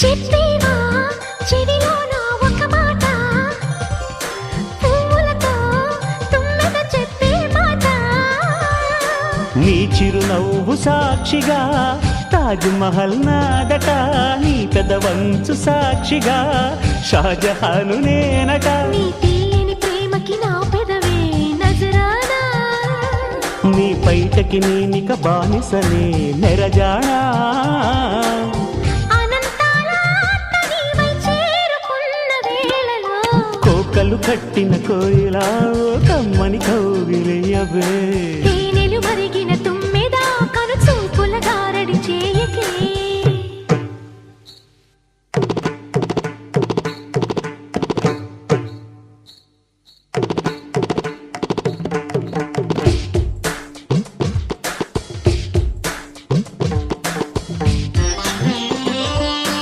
చెప్పేవా చెవిలోన ఒక మాట, పువ్వులతో తుమ్మెద చెప్పే మాట. నీ చిరునవ్వు సాక్షిగా తాజ్ మహల్ నాదట, నీ పెదవంచు సాక్షిగా షాజహాను నేనట. నీ తీయని ప్రేమకి నా పెదవే నజరానా, నీ పైటకి నేనిక బానిసనే నెరజానా. అనంతాల ఆత్మ నీవై చేరుకున్న వేళలో, కోకలు కట్టిన కోయిలా ఓ కమ్మని కౌగిలియవే. తేనెలు మరిగిన తుమ్మెద కను చూపుల గారడి చేయకే.